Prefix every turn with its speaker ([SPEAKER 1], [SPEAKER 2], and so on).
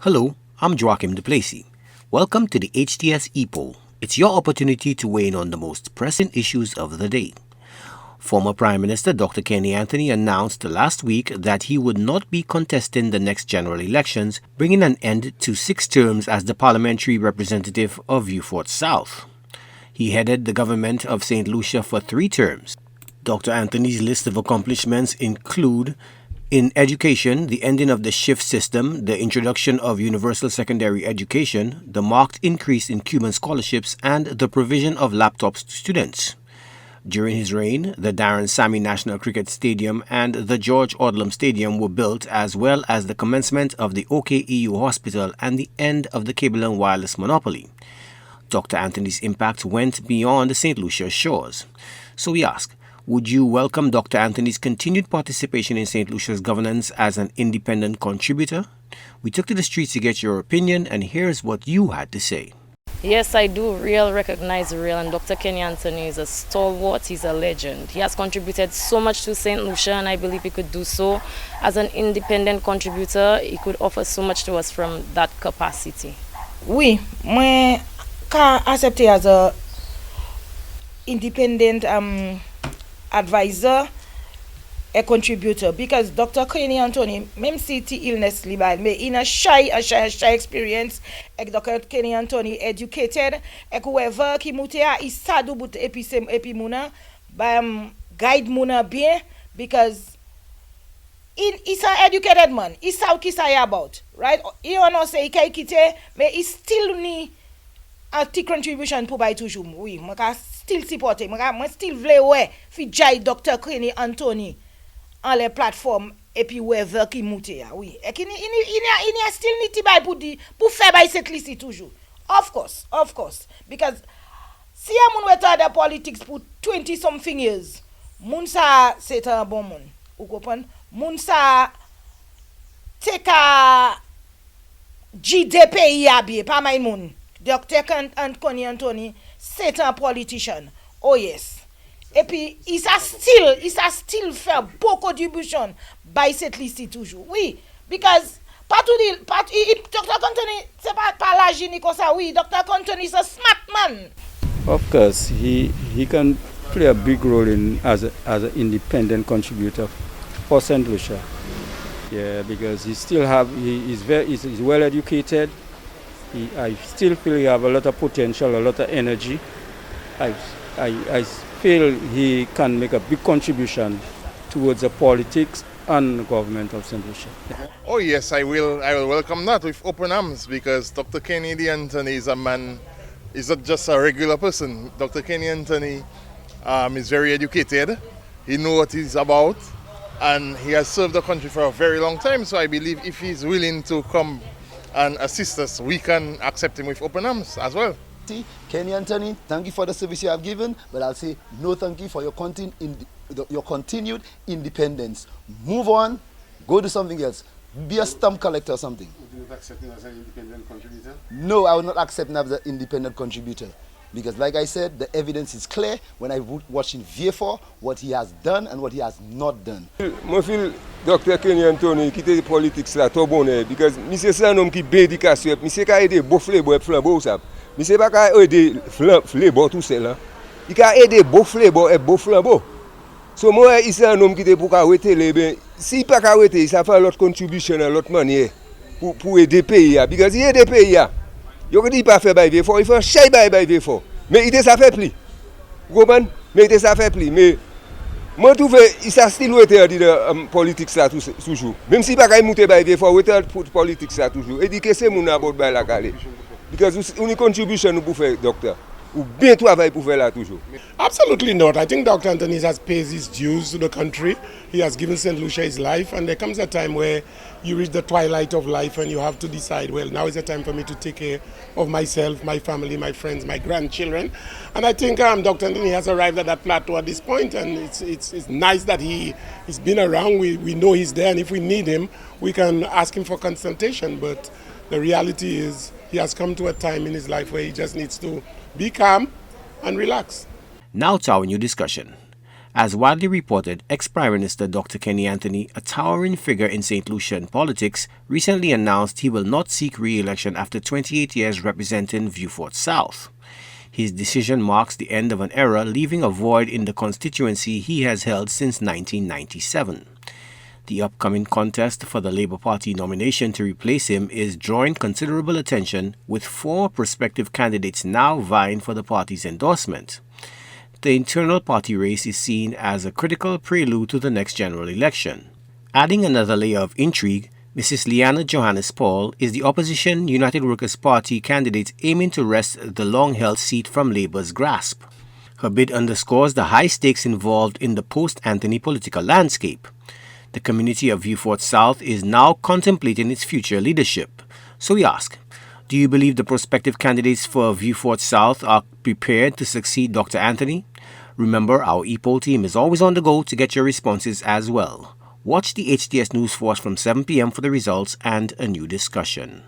[SPEAKER 1] Hello, I'm Joachim Duplessis. Welcome to the HTS Epoll. It's your opportunity to weigh in on the most pressing issues of the day. Former Prime Minister Dr. Kenny Anthony announced last week that he would not be contesting the next general elections, bringing an end to 6 terms as the parliamentary representative of Vieux South. He headed the government of St. Lucia for 3 terms. Dr. Anthony's list of accomplishments include in education, the ending of the shift system, the introduction of universal secondary education, the marked increase in Cuban scholarships, and the provision of laptops to students. During his reign, the Darren Sammy National Cricket Stadium and the George Odlum Stadium were built, as well as the commencement of the OKEU Hospital and the end of the cable and wireless monopoly. Dr. Anthony's impact went beyond St. Lucia's shores. So we ask, would you welcome Dr. Anthony's continued participation in St. Lucia's governance as an independent contributor? We took to the streets to get your opinion, and here's what you had to say.
[SPEAKER 2] Yes, I do recognize the real, and Dr. Kenny Anthony is a stalwart, he's a legend. He has contributed so much to St. Lucia, and I believe he could do so. As an independent contributor, he could offer so much to us from that capacity.
[SPEAKER 3] Oui, moi can accepter as a independent advisor a contributor because Dr. Kenny Anthony, même si ti illness li bad, mais in a shy experience, ek Dr. Kenny Anthony educated, ek whoever ki moute a isadu but epi muna, guide muna bien because he's an educated man. He saw ki say about, right? He don't say he kay kite, mais he still ni a ti contribution pou bay toujou. Oui, moi ka still supporter, moi still vle ouais fi jay Dr. Kenny Anthony en les plateformes et puis whoever qui monte ya. Oui, et qui il still ni ti bay pour faire bay cette liste toujours. Of course, because si a moun weta de politics pour 20 something years, moun sa c'est un bon moun. Ou comprendre? Moun sa te ka GDP ya bien, pas may moun. Dr. Kenny Anthony, c'est un politicien. Oh yes. Et puis, il a still fait beaucoup de contributions by cette liste toujours. Oui, because Dr. Anthony, c'est pas la génie comme ça. Oui, Dr. Anthony is a smart man.
[SPEAKER 4] Of course, he can play a big role as an independent contributor for St. Lucia. Yeah, because he's well educated. I still feel he have a lot of potential, a lot of energy. I feel he can make a big contribution towards the politics and the government of St. Lucia.
[SPEAKER 5] Oh yes, I will welcome that with open arms because Dr. Kenny Anthony is a man, is not just a regular person. Dr. Kenny Anthony is very educated. He knows what he's about and he has served the country for a very long time. So I believe if he's willing to come and assist us, we can accept him with open arms as well.
[SPEAKER 6] Kenny Anthony, thank you for the service you have given, but I'll say no thank you for your continued independence. Move on, go do something else. Be a stamp collector or something.
[SPEAKER 7] Would you accept him as an independent contributor?
[SPEAKER 6] No, I will not accept him as an independent contributor. Because like I said, the evidence is clear when I watch in Vieux, what he has done and what he has not done.
[SPEAKER 8] I feel Dr. Kenny Anthony quitte the politics là trop bonheur because monsieur c'est un homme qui bien éducation, monsieur ka aider beau flébo flambeau ça. Monsieur pas ka aider flébo tout seul là. Il ka aider beau flébo et beau flambeau. So moi il c'est un homme qui te pour ka arrêter les ben si pas ka arrêter ça fait l'autre contribution à l'autre manière pour aider pays because il aide pays yo dit pas faire bail fort, il faut chay bail fort. Mais il ça fait plus. Vous comprenez? Mais il ça fait plus. Mais moi trouve il ça style était de politique ça toujours. Même si pas kay monter bail fort, était pour politique ça toujours. Et dit que c'est mon abord bail la calé. Because une contribution pour faire docteur. Ou bien travail pour faire là toujours.
[SPEAKER 7] Absolutely not. I think Dr. Anthony has paid his dues to the country. He has given St. Lucia his life, and there comes a time where you reach the twilight of life and you have to decide, well, now is the time for me to take care of myself, my family, my friends, my grandchildren. And I think Dr. Anthony has arrived at that plateau at this point, and it's nice that he's been around. We know he's there, and if we need him, we can ask him for consultation. But the reality is he has come to a time in his life where he just needs to be calm and relax.
[SPEAKER 1] Now to our new discussion. As widely reported, ex-Prime Minister Dr. Kenny Anthony, a towering figure in St. Lucian politics, recently announced he will not seek re-election after 28 years representing Vieux South. His decision marks the end of an era, leaving a void in the constituency he has held since 1997. The upcoming contest for the Labour Party nomination to replace him is drawing considerable attention, with 4 prospective candidates now vying for the party's endorsement. The internal party race is seen as a critical prelude to the next general election. Adding another layer of intrigue, Mrs. Liana Johannes Paul is the opposition United Workers' Party candidate aiming to wrest the long-held seat from Labour's grasp. Her bid underscores the high stakes involved in the post-Anthony political landscape. The community of Vieux South is now contemplating its future leadership. So we ask, do you believe the prospective candidates for Vieux South are prepared to succeed Dr. Anthony? Remember, our Epoll team is always on the go to get your responses as well. Watch the HTS News Force from 7 p.m. for the results and a new discussion.